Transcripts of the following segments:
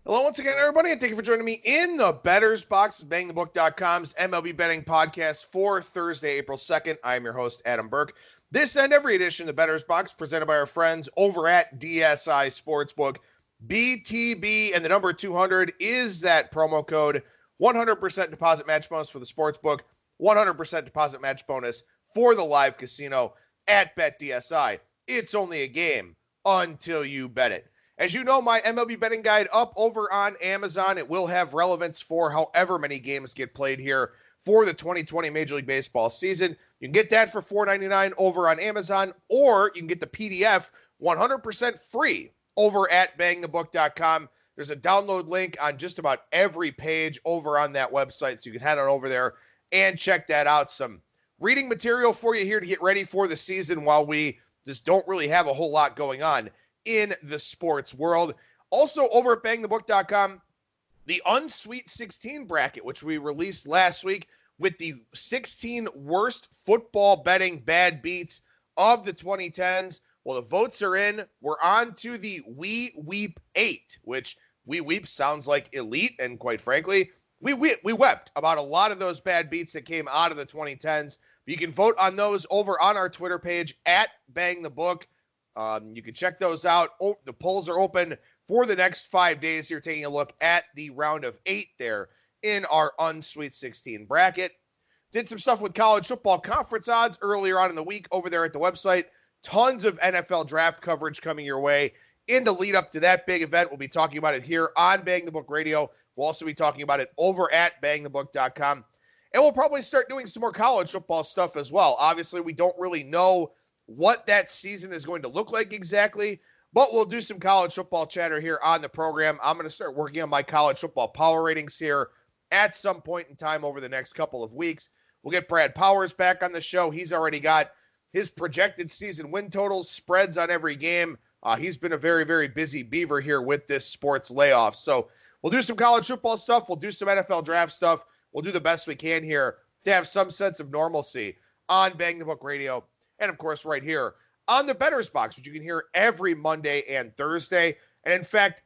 Hello once again, everybody, and thank you for joining me in the Bettor's Box, BangTheBook.com's MLB betting podcast for Thursday, April 2nd. I am your host, Adam Burke. This and every edition of the Bettor's Box presented by our friends over at DSI Sportsbook. BTB and the number 200 is that promo code. 100% deposit match bonus for the Sportsbook, 100% deposit match bonus for the live casino at BetDSI. It's only a game until you bet it. As you know, my MLB betting guide up over on Amazon. It will have relevance for however many games get played here for the 2020 Major League Baseball season. You can get that for $4.99 over on Amazon, or you can get the PDF 100% free over at BangTheBook.com. There's a download link on just about every page over on that website, so you can head on over there and check that out. Some reading material for you here to get ready for the season while we just don't really have a whole lot going on in the sports world. Also over at BangTheBook.com, the Unsweet 16 bracket, which we released last week with the 16 worst football betting bad beats of the 2010s. Well, the votes are in. We're on to the We Weep 8, which We Weep sounds like elite, and quite frankly, we wept about a lot of those bad beats that came out of the 2010s. You can vote on those over on our Twitter page at BangTheBook. You can check those out. The polls are open for the next 5 days here, taking a look at the round of 8 there in our Unsweet 16 bracket. Did some stuff with college football conference odds earlier on in the week over there at the website. Tons of NFL draft coverage coming your way in the lead up to that big event. We'll be talking about it here on Bang the Book Radio. We'll also be talking about it over at BangTheBook.com. And we'll probably start doing some more college football stuff as well. Obviously, we don't really know what that season is going to look like exactly, but we'll do some college football chatter here on the program. I'm going to start working on my college football power ratings here at some point in time over the next couple of weeks. We'll get Brad Powers back on the show. He's already got his projected season win totals, spreads on every game. He's been a very, very busy beaver here with this sports layoff. So we'll do some college football stuff. We'll do some NFL draft stuff. We'll do the best we can here to have some sense of normalcy on Bang the Book Radio. And, of course, right here on the Bettor's Box, which you can hear every Monday and Thursday. And, in fact,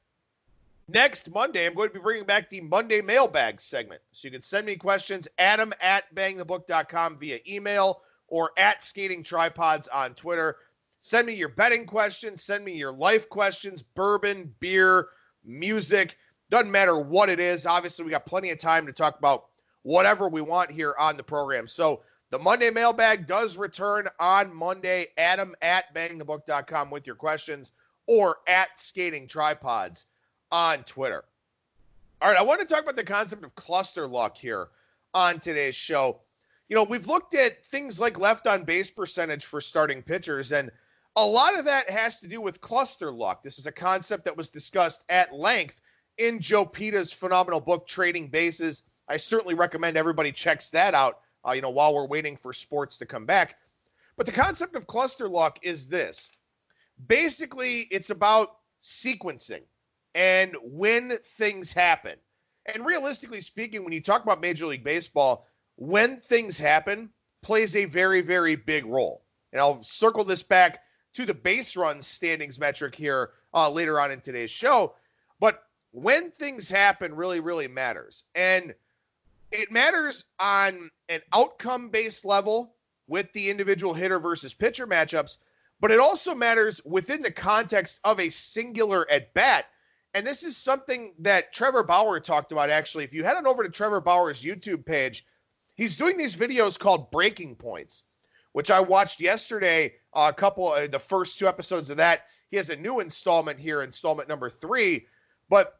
next Monday, I'm going to be bringing back the Monday mailbag segment. So you can send me questions, Adam at BangTheBook.com via email or at Skating Tripods on Twitter. Send me your betting questions. Send me your life questions, bourbon, beer, music. Doesn't matter what it is. Obviously, we got plenty of time to talk about whatever we want here on the program. So, the Monday mailbag does return on Monday. Adam at BangTheBook.com with your questions or at Skating Tripods on Twitter. All right, I want to talk about the concept of cluster luck here on today's show. You know, we've looked at things like left on base percentage for starting pitchers, and a lot of that has to do with cluster luck. This is a concept that was discussed at length in Joe Pita's phenomenal book, Trading Bases. I certainly recommend everybody checks that out. While we're waiting for sports to come back. But the concept of cluster luck is this. Basically, it's about sequencing and when things happen. And realistically speaking, when you talk about Major League Baseball, when things happen plays a very, very big role. And I'll circle this back to the base run standings metric here later on in today's show. But when things happen really, really matters. And it matters on an outcome-based level with the individual hitter versus pitcher matchups, but it also matters within the context of a singular at-bat. And this is something that Trevor Bauer talked about, actually. If you head on over to Trevor Bauer's YouTube page, he's doing these videos called Breaking Points, which I watched yesterday, the first 2 episodes of that. He has a new installment here, installment number 3, but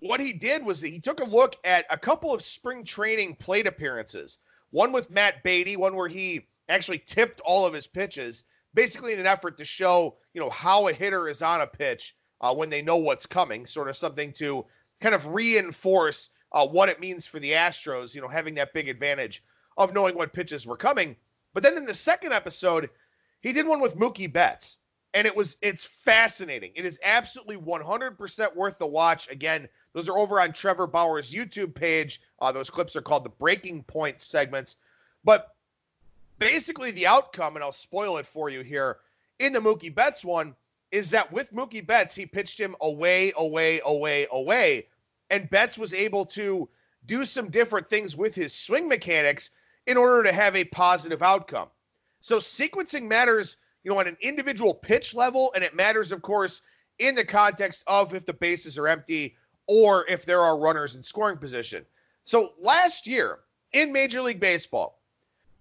what he did was he took a look at a couple of spring training plate appearances. One with Matt Beatty, one where he actually tipped all of his pitches, basically in an effort to show, how a hitter is on a pitch when they know what's coming, sort of something to kind of reinforce what it means for the Astros, having that big advantage of knowing what pitches were coming. But then in the second episode, he did one with Mookie Betts, and it's fascinating. It is absolutely 100% worth the watch. Again, those are over on Trevor Bauer's YouTube page. Those clips are called the Breaking Point segments. But basically the outcome, and I'll spoil it for you here, in the Mookie Betts one, is that with Mookie Betts, he pitched him away, and Betts was able to do some different things with his swing mechanics in order to have a positive outcome. So sequencing matters, on an individual pitch level, and it matters, of course, in the context of if the bases are empty or if there are runners in scoring position. So last year in Major League Baseball,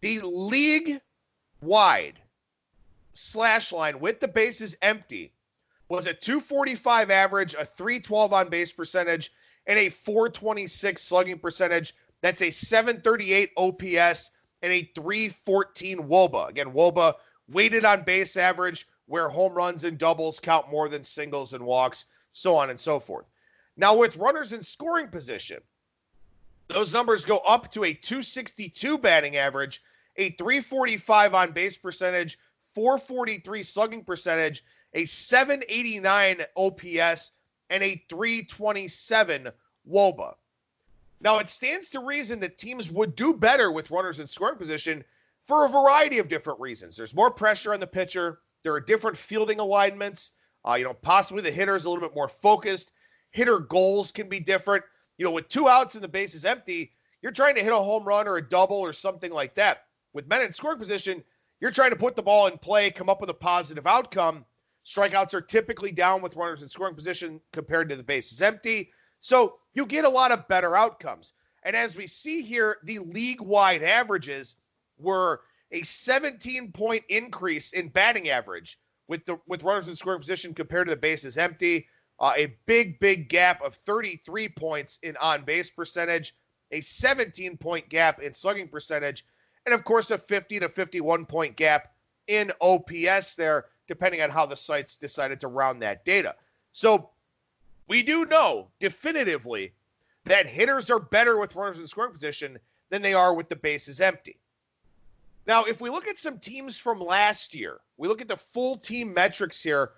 the league-wide slash line with the bases empty was a 245 average, a 312 on base percentage, and a 426 slugging percentage. That's a 738 OPS and a 314 WOBA. Again, WOBA, weighted on base average, where home runs and doubles count more than singles and walks, so on and so forth. Now, with runners in scoring position, those numbers go up to a 262 batting average, a 345 on base percentage, 443 slugging percentage, a 789 OPS, and a 327 WOBA. Now, it stands to reason that teams would do better with runners in scoring position for a variety of different reasons. There's more pressure on the pitcher. There are different fielding alignments. Possibly the hitter is a little bit more focused. Hitter goals can be different. With 2 outs and the bases empty, you're trying to hit a home run or a double or something like that. With men in scoring position, you're trying to put the ball in play, come up with a positive outcome. Strikeouts are typically down with runners in scoring position compared to the bases empty. So you get a lot of better outcomes. And as we see here, the league-wide averages were a 17-point increase in batting average with runners in scoring position compared to the bases empty. A big gap of 33 points in on-base percentage, a 17-point gap in slugging percentage, and of course a 50 to 51-point gap in OPS there, depending on how the sites decided to round that data. So we do know definitively that hitters are better with runners in scoring position than they are with the bases empty. Now, if we look at some teams from last year, we look at the full team metrics here,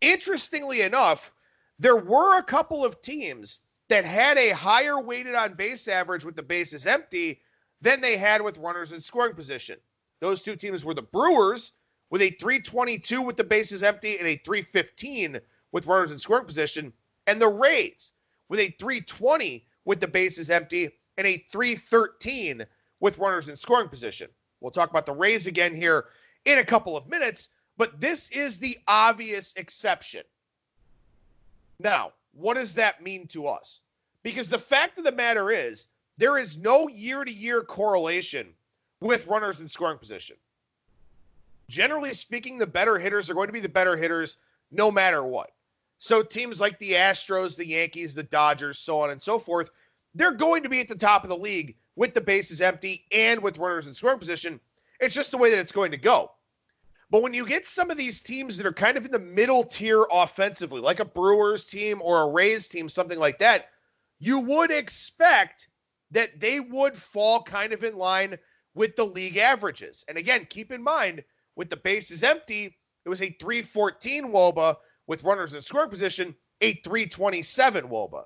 interestingly enough, there were a couple of teams that had a higher weighted on base average with the bases empty than they had with runners in scoring position. Those two teams were the Brewers with a 322 with the bases empty and a 315 with runners in scoring position, and the Rays with a 320 with the bases empty and a 313 with runners in scoring position. We'll talk about the Rays again here in a couple of minutes, but this is the obvious exception. Now, what does that mean to us? Because the fact of the matter is, there is no year-to-year correlation with runners in scoring position. Generally speaking, the better hitters are going to be the better hitters no matter what. So teams like the Astros, the Yankees, the Dodgers, so on and so forth, they're going to be at the top of the league with the bases empty and with runners in scoring position. It's just the way that it's going to go. But when you get some of these teams that are kind of in the middle tier offensively, like a Brewers team or a Rays team, something like that, you would expect that they would fall kind of in line with the league averages. And again, keep in mind, with the bases empty, it was a 314 WOBA, with runners in scoring position, a 327 WOBA.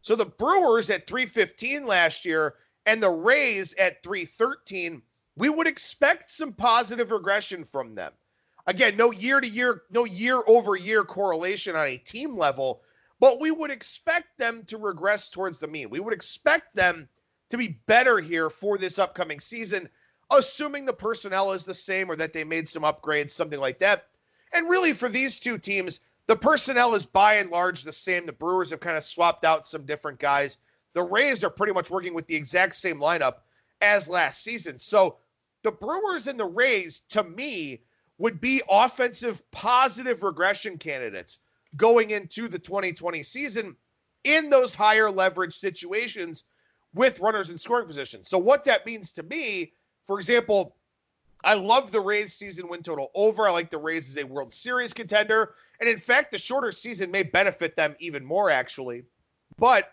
So the Brewers at 315 last year and the Rays at 313, we would expect some positive regression from them. Again, no year-over-year correlation on a team level, but we would expect them to regress towards the mean. We would expect them to be better here for this upcoming season, assuming the personnel is the same or that they made some upgrades, something like that. And really for these two teams, the personnel is by and large the same. The Brewers have kind of swapped out some different guys. The Rays are pretty much working with the exact same lineup as last season. So the Brewers and the Rays, to me, would be offensive positive regression candidates going into the 2020 season in those higher leverage situations with runners in scoring position. So what that means to me, for example, I love the Rays season win total over. I like the Rays as a World Series contender. And in fact, the shorter season may benefit them even more, actually. But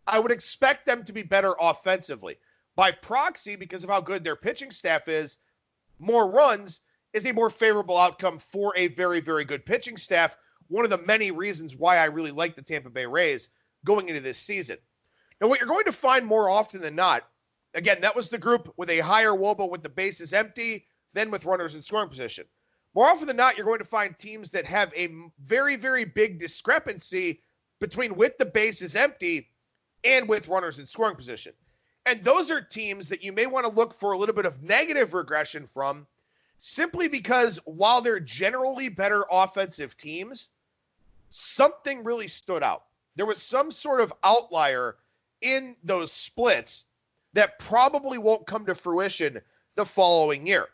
I would expect them to be better offensively. By proxy, because of how good their pitching staff is, more runs is a more favorable outcome for a very, very good pitching staff. One of the many reasons why I really like the Tampa Bay Rays going into this season. Now, what you're going to find more often than not, again, that was the group with a higher WOBA with the bases empty than with runners in scoring position. more often than not, you're going to find teams that have a very, very big discrepancy between with the bases empty and with runners in scoring position. And those are teams that you may want to look for a little bit of negative regression from, simply because while they're generally better offensive teams, something really stood out. There was some sort of outlier in those splits that probably won't come to fruition the following year.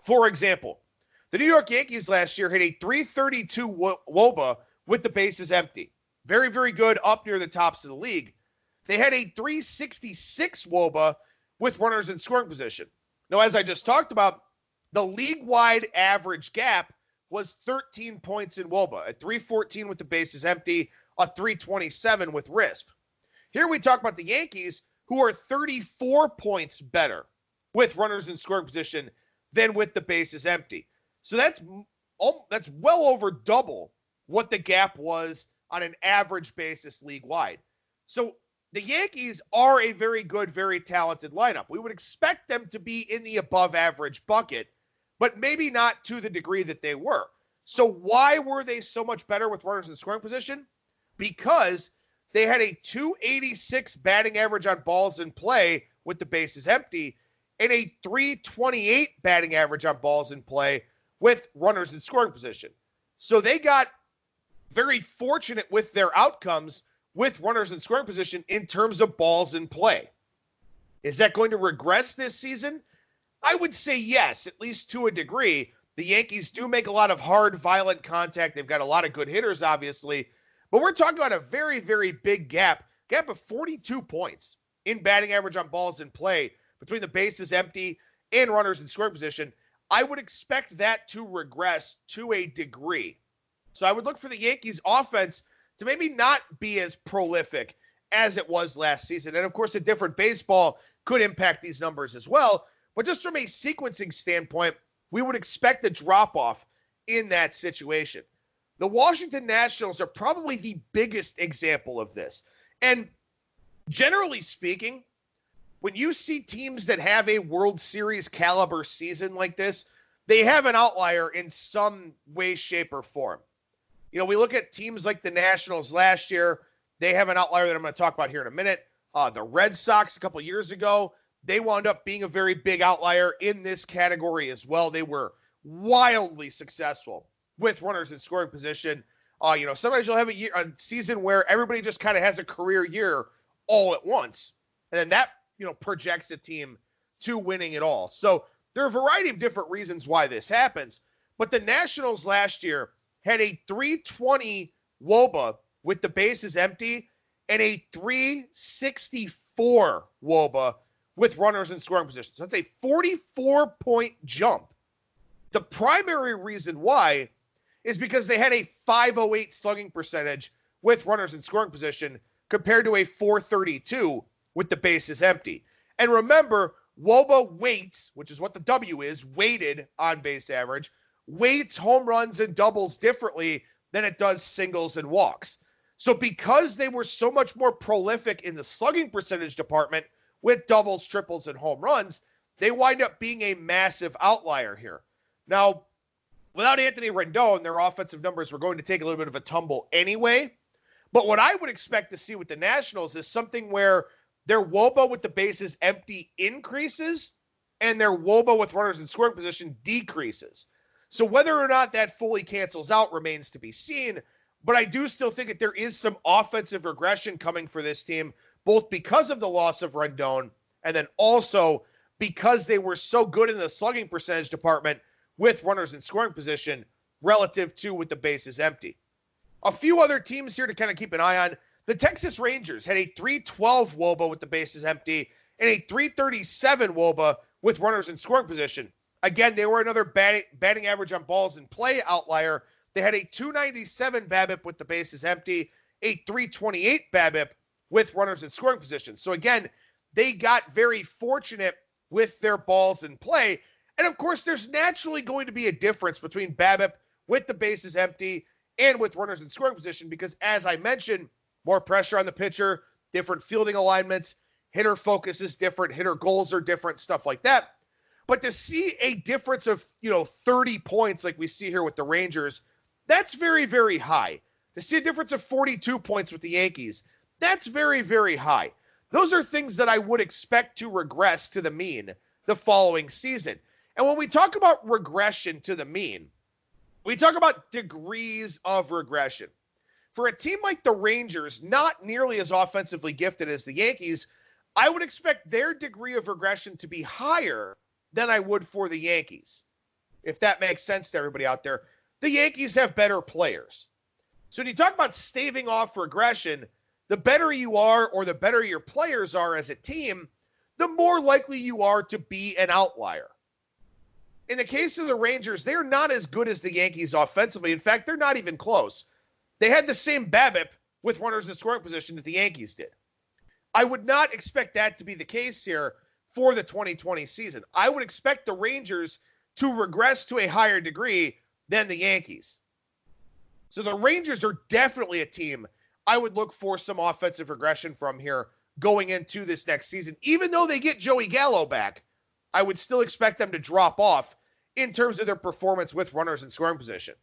For example, the New York Yankees last year hit a .332 WOBA with the bases empty. Very, very good, up near the tops of the league. They had a .366 WOBA with runners in scoring position. Now, as I just talked about, the league-wide average gap was 13 points in WOBA, at .314 with the bases empty, a .327 with RISP. Here we talk about the Yankees, who are 34 points better with runners in scoring position than with the bases empty. So that's well over double what the gap was on an average basis league-wide. So the Yankees are a very good, very talented lineup. We would expect them to be in the above-average bucket, but maybe not to the degree that they were. So why were they so much better with runners in scoring position? Because they had a .286 batting average on balls in play with the bases empty and a .328 batting average on balls in play with runners in scoring position. So they got very fortunate with their outcomes with runners in scoring position in terms of balls in play. Is that going to regress this season? I would say yes, at least to a degree. The Yankees do make a lot of hard, violent contact. They've got a lot of good hitters, obviously. But we're talking about a very, very big gap of 42 points in batting average on balls in play between the bases empty and runners in scoring position. I would expect that to regress to a degree. So I would look for the Yankees offense to maybe not be as prolific as it was last season. And of course, a different baseball could impact these numbers as well. But just from a sequencing standpoint, we would expect a drop-off in that situation. The Washington Nationals are probably the biggest example of this. And generally speaking, when you see teams that have a World Series caliber season like this, they have an outlier in some way, shape, or form. You know, we look at teams like the Nationals last year. They have an outlier that I'm going to talk about here in a minute. The Red Sox a couple years ago, they wound up being a very big outlier in this category as well. They were wildly successful with runners in scoring position. Sometimes you'll have a season where everybody just kind of has a career year all at once. And then that, projects a team to winning it all. So there are a variety of different reasons why this happens. But the Nationals last year had a .320 WOBA with the bases empty and a .364 WOBA with runners in scoring position. So that's a 44-point jump. The primary reason why is because they had a .508 slugging percentage with runners in scoring position compared to a .432 with the bases empty. And remember, WOBA weights, which is what the W is, weighted on base average, weights home runs and doubles differently than it does singles and walks. So because they were so much more prolific in the slugging percentage department with doubles, triples, and home runs, they wind up being a massive outlier here. Now, without Anthony Rendon, their offensive numbers were going to take a little bit of a tumble anyway. But what I would expect to see with the Nationals is something where their WOBA with the bases empty increases and their WOBA with runners in scoring position decreases. So whether or not that fully cancels out remains to be seen. But I do still think that there is some offensive regression coming for this team, both because of the loss of Rendon and then also because they were so good in the slugging percentage department with runners in scoring position relative to with the bases empty. A few other teams here to kind of keep an eye on. The Texas Rangers had a .312 WOBA with the bases empty and a .337 WOBA with runners in scoring position. Again, they were another batting average on balls in play outlier. They had a .297 BABIP with the bases empty, a .328 BABIP with runners in scoring position. So again, they got very fortunate with their balls in play. And of course, there's naturally going to be a difference between BABIP with the bases empty and with runners in scoring position because, as I mentioned, more pressure on the pitcher, different fielding alignments, hitter focus is different, hitter goals are different, stuff like that. But to see a difference of, 30 points like we see here with the Rangers, that's very, very high. To see a difference of 42 points with the Yankees, that's very, very high. Those are things that I would expect to regress to the mean the following season. And when we talk about regression to the mean, we talk about degrees of regression. For a team like the Rangers, not nearly as offensively gifted as the Yankees, I would expect their degree of regression to be higher than I would for the Yankees. If that makes sense to everybody out there, the Yankees have better players. So when you talk about staving off regression, the better you are or the better your players are as a team, the more likely you are to be an outlier. In the case of the Rangers, they're not as good as the Yankees offensively. In fact, they're not even close. They had the same BABIP with runners in scoring position that the Yankees did. I would not expect that to be the case here for the 2020 season. I would expect the Rangers to regress to a higher degree than the Yankees. So the Rangers are definitely a team I would look for some offensive regression from here going into this next season. Even though they get Joey Gallo back, I would still expect them to drop off in terms of their performance with runners in scoring position.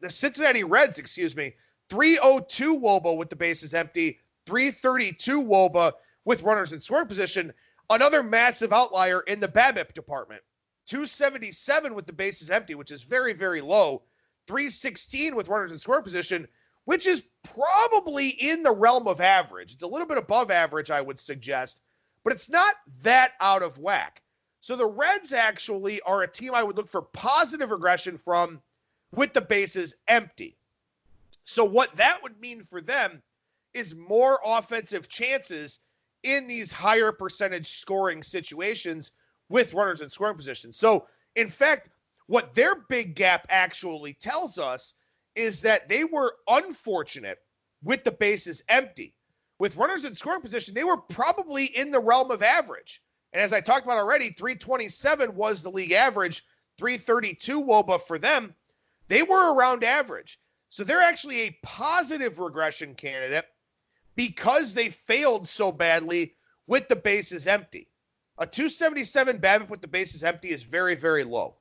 The Cincinnati Reds, 302 WOBA with the bases empty, 332 WOBA with runners in scoring position. Another massive outlier in the BABIP department. 277 with the bases empty, which is very, very low. 316 with runners in scoring position, which is probably in the realm of average. It's a little bit above average, I would suggest, but it's not that out of whack. So the Reds actually are a team I would look for positive regression from with the bases empty. So what that would mean for them is more offensive chances in these higher percentage scoring situations with runners in scoring position. So, in fact, what their big gap actually tells us is that they were unfortunate with the bases empty. With runners in scoring position, they were probably in the realm of average. And as I talked about already, 327 was the league average, 332 WOBA for them. They were around average. So they're actually a positive regression candidate because they failed so badly with the bases empty. A 277 BABIP with the bases empty is very, very low.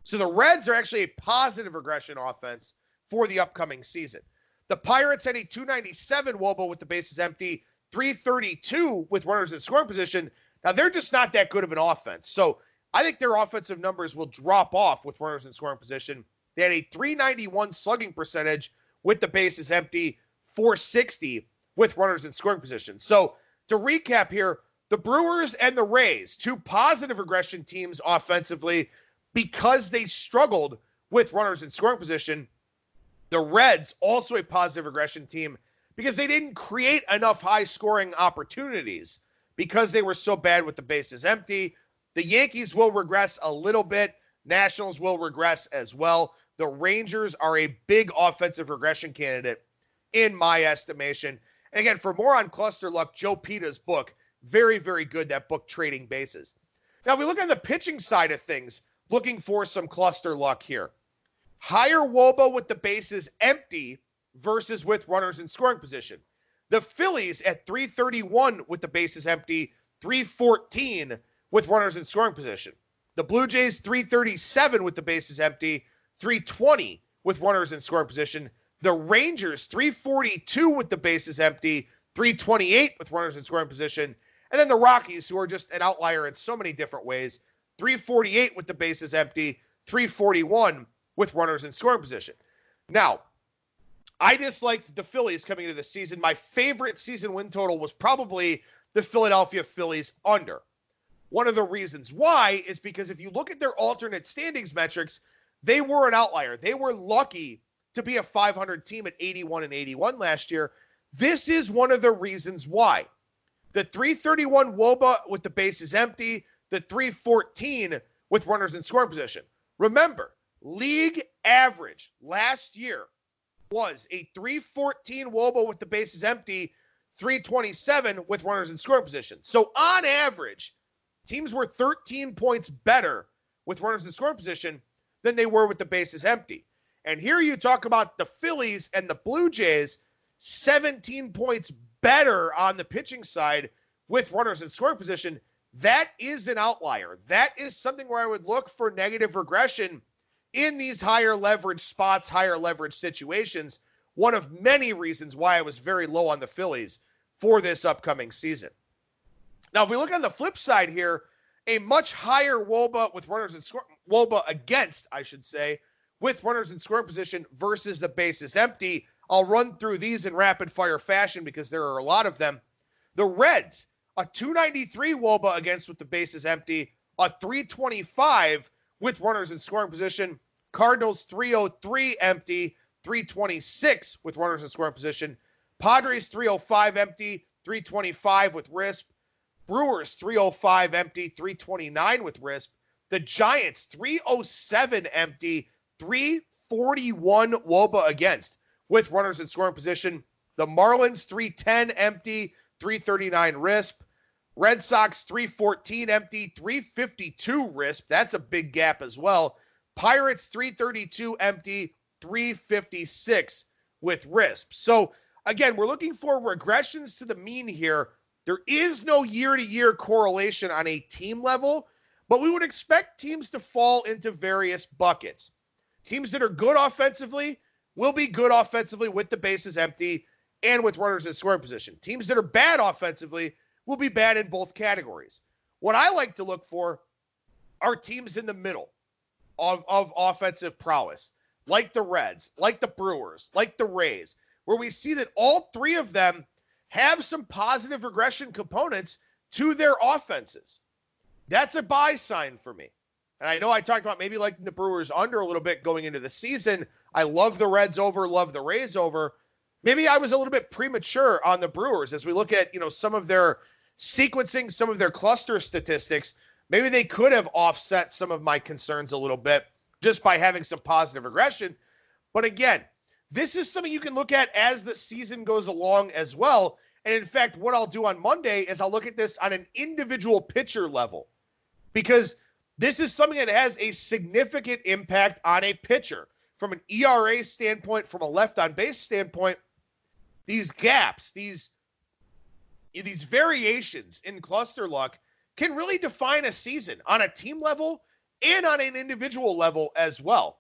So the Reds are actually a positive regression offense for the upcoming season. The Pirates had a 297 WOBA with the bases empty, 332 with runners in scoring position. Now, they're just not that good of an offense. So I think their offensive numbers will drop off with runners in scoring position. They had a 391 slugging percentage with the bases empty, 460 with runners in scoring position. So to recap here, the Brewers and the Rays, two positive regression teams offensively because they struggled with runners in scoring position. The Reds, also a positive regression team because they didn't create enough high-scoring opportunities because they were so bad with the bases empty. The Yankees will regress a little bit. Nationals will regress as well. The Rangers are a big offensive regression candidate in my estimation. And again, for more on cluster luck, Joe Pita's book, very, very good, that book, Trading Bases. Now, if we look on the pitching side of things, looking for some cluster luck here. Higher WOBA with the bases empty versus with runners in scoring position. The Phillies at 331 with the bases empty, 314 with runners in scoring position. The Blue Jays 337 with the bases empty, 320 with runners in scoring position. The Rangers 342 with the bases empty, 328 with runners in scoring position. And then the Rockies, who are just an outlier in so many different ways, 348 with the bases empty, 341 with runners in scoring position. Now, I disliked the Phillies coming into the season. My favorite season win total was probably the Philadelphia Phillies under. One of the reasons why is because if you look at their alternate standings metrics, they were an outlier. They were lucky to be a 500 team at 81-81 last year. This is one of the reasons why. The 331 WOBA with the bases empty, the 314 with runners in scoring position. Remember, league average last year was a 314 WOBA with the bases empty, 327 with runners in scoring position. So on average, teams were 13 points better with runners in scoring position than they were with the bases empty. And here you talk about the Phillies and the Blue Jays, 17 points better on the pitching side with runners in scoring position. that is an outlier. That is something where I would look for negative regression in these higher leverage spots, higher leverage situations. One of many reasons why I was very low on the Phillies for this upcoming season. Now, if we look on the flip side here, a much higher WOBA with runners in WOBA against, I should say, with runners in scoring position versus the bases empty. I'll run through these in rapid fire fashion because there are a lot of them. The Reds, a 293 WOBA against with the bases empty, a 325 with runners in scoring position. Cardinals 303 empty, 326 with runners in scoring position. Padres 305 empty, 325 with RISP. Brewers 305 empty, 329 with RISP. The Giants 307 empty, 341 WOBA against with runners in scoring position. The Marlins 310 empty, 339 RISP. Red Sox 314 empty, 352 RISP. That's a big gap as well. Pirates 332 empty, 356 with RISP. So again, we're looking for regressions to the mean here. There is no year-to-year correlation on a team level, but we would expect teams to fall into various buckets. Teams that are good offensively will be good offensively with the bases empty and with runners in scoring position. Teams that are bad offensively will be bad in both categories. What I like to look for are teams in the middle of offensive prowess, like the Reds, like the Brewers, like the Rays, where we see that all three of them have some positive regression components to their offenses. That's a buy sign for me. And I know I talked about maybe liking the Brewers under a little bit going into the season. I love the Reds over, love the Rays over. Maybe I was a little bit premature on the Brewers as we look at, some of their sequencing, some of their cluster statistics. Maybe they could have offset some of my concerns a little bit just by having some positive regression. But again, this is something you can look at as the season goes along as well. And in fact, what I'll do on Monday is I'll look at this on an individual pitcher level, because this is something that has a significant impact on a pitcher from an ERA standpoint, from a left on base standpoint. These gaps, these variations in cluster luck can really define a season on a team level and on an individual level as well.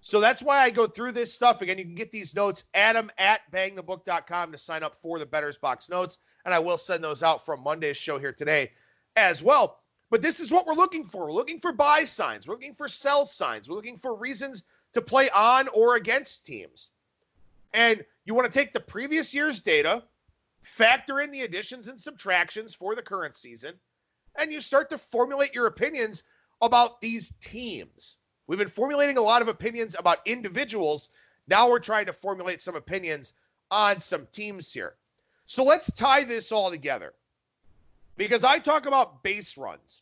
So that's why I go through this stuff. Again, you can get these notes, Adam@BangTheBook.com, to sign up for the Bettor's Box notes, and I will send those out from Monday's show here today as well. But this is what we're looking for. We're looking for buy signs. We're looking for sell signs. We're looking for reasons to play on or against teams. And you want to take the previous year's data, factor in the additions and subtractions for the current season, and you start to formulate your opinions about these teams. We've been formulating a lot of opinions about individuals. Now we're trying to formulate some opinions on some teams here. So let's tie this all together, because I talk about base runs.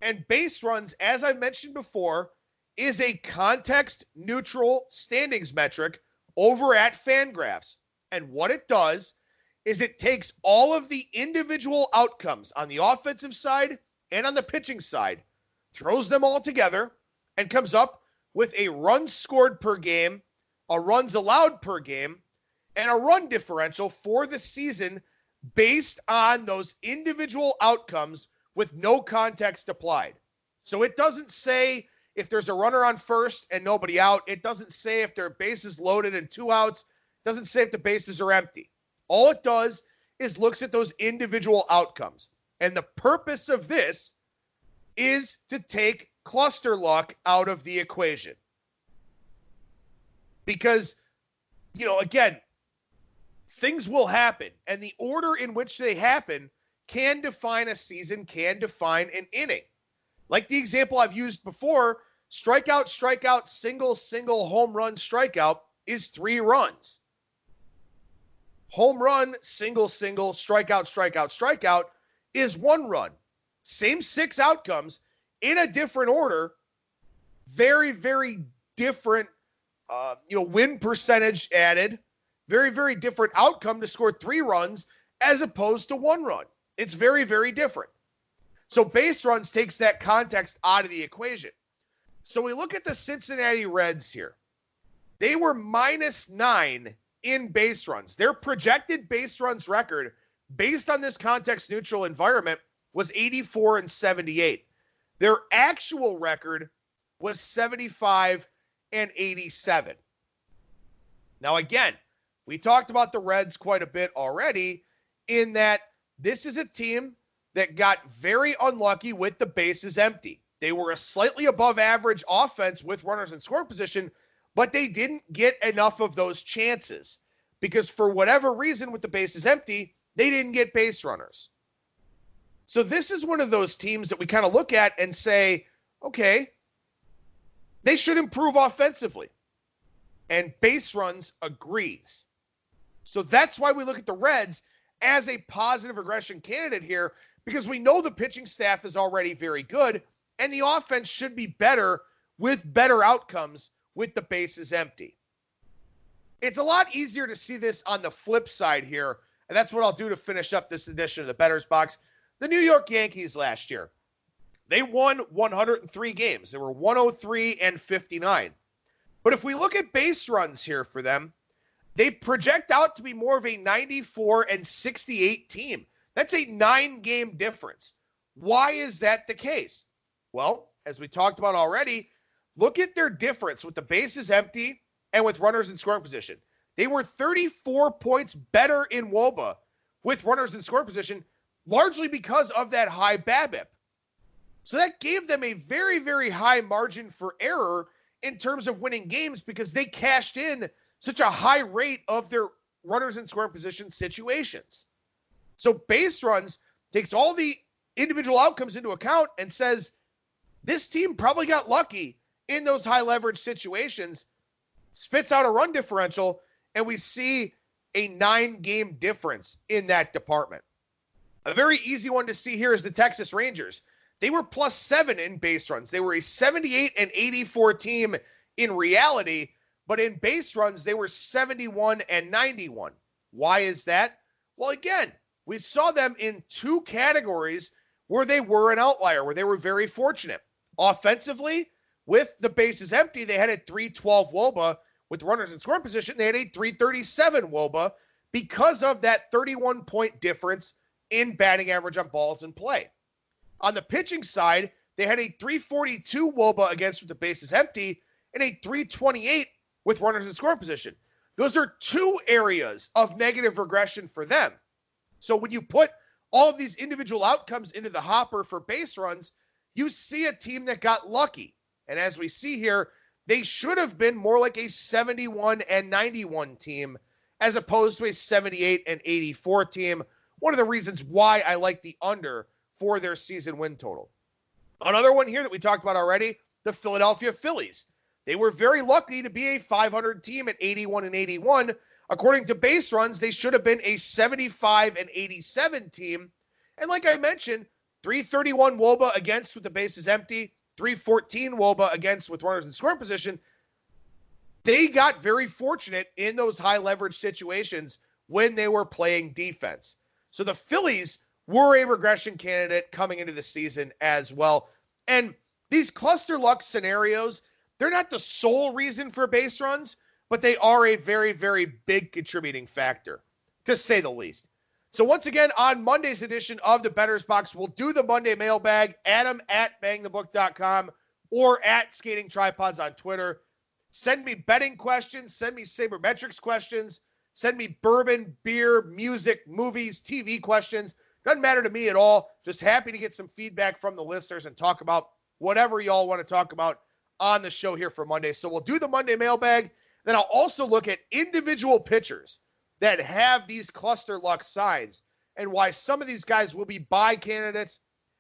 And base runs, as I mentioned before, is a context-neutral standings metric over at Fangraphs. And what it does is it takes all of the individual outcomes on the offensive side and on the pitching side, throws them all together, and comes up with a runs scored per game, a runs allowed per game, and a run differential for the season based on those individual outcomes with no context applied. So it doesn't say if there's a runner on first and nobody out. It doesn't say if their bases loaded and 2 outs. It doesn't say if the bases are empty. All it does is looks at those individual outcomes. And the purpose of this is to take cluster luck out of the equation. Because, again, things will happen, and the order in which they happen can define a season, can define an inning. Like the example I've used before, strikeout, strikeout, single, single, home run, strikeout is 3 runs. Home run, single, single, strikeout, strikeout, strikeout is 1 run. Same 6 outcomes in a different order, very, very different, win percentage added, very, very different outcome to score 3 runs as opposed to 1 run. It's very, very different. So base runs takes that context out of the equation. So we look at the Cincinnati Reds here. They were -9 in base runs. Their projected base runs record, based on this context neutral environment, was 84-78. Their actual record was 75-87. Now, again, we talked about the Reds quite a bit already in that this is a team that got very unlucky with the bases empty. They were a slightly above average offense with runners in scoring position, but they didn't get enough of those chances because for whatever reason with the bases empty, they didn't get base runners. So this is one of those teams that we kind of look at and say, okay, they should improve offensively. And base runs agrees. So that's why we look at the Reds as a positive regression candidate here, because we know the pitching staff is already very good and the offense should be better with better outcomes with the bases empty. It's a lot easier to see this on the flip side here, and that's what I'll do to finish up this edition of the Bettor's Box. The New York Yankees last year, they won 103 games. They were 103-59. But if we look at base runs here for them, they project out to be more of a 94-68 team. That's a 9-game difference. Why is that the case? Well, as we talked about already, look at their difference with the bases empty and with runners in scoring position. They were 34 points better in WOBA with runners in scoring position, largely because of that high BABIP. So that gave them a very, very high margin for error in terms of winning games because they cashed in such a high rate of their runners in scoring position situations. So base runs takes all the individual outcomes into account and says, this team probably got lucky in those high leverage situations, spits out a run differential, and we see a 9-game difference in that department. A very easy one to see here is the Texas Rangers. They were +7 in base runs. They were a 78-84 team in reality, but in base runs, they were 71-91. Why is that? Well, again, we saw them in 2 categories where they were an outlier, where they were very fortunate. Offensively, with the bases empty, they had a 312 WOBA. With runners in scoring position, they had a 337 WOBA because of that 31-point difference in batting average on balls in play. On the pitching side, they had a 342 WOBA against with the bases empty and a 328 with runners in scoring position. Those are 2 areas of negative regression for them. So when you put all of these individual outcomes into the hopper for base runs, you see a team that got lucky. And as we see here, they should have been more like a 71-91 team as opposed to a 78-84 team. One of the reasons why I like the under for their season win total. Another one here that we talked about already, the Philadelphia Phillies. They were very lucky to be a 500 team at 81-81. According to base runs, they should have been a 75-87 team. And like I mentioned, 331 WOBA against with the bases empty, 314 WOBA against with runners in scoring position. They got very fortunate in those high leverage situations when they were playing defense. So the Phillies were a regression candidate coming into the season as well. And these cluster luck scenarios, they're not the sole reason for base runs, but they are a very, very big contributing factor, to say the least. So once again, on Monday's edition of the Bettor's Box, we'll do the Monday mailbag, Adam at BangTheBook.com or at Skating Tripods on Twitter. Send me betting questions, send me sabermetrics questions, send me bourbon, beer, music, movies, TV questions. Doesn't matter to me at all. Just happy to get some feedback from the listeners and talk about whatever y'all want to talk about on the show here for Monday. So we'll do the Monday mailbag. Then I'll also look at individual pitchers that have these cluster luck signs and why some of these guys will be buy candidates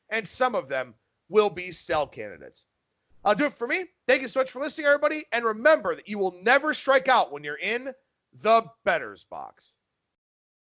and some of them will be sell candidates. I'll do it for me. Thank you so much for listening, everybody. And remember that you will never strike out when you're in the Bettor's Box.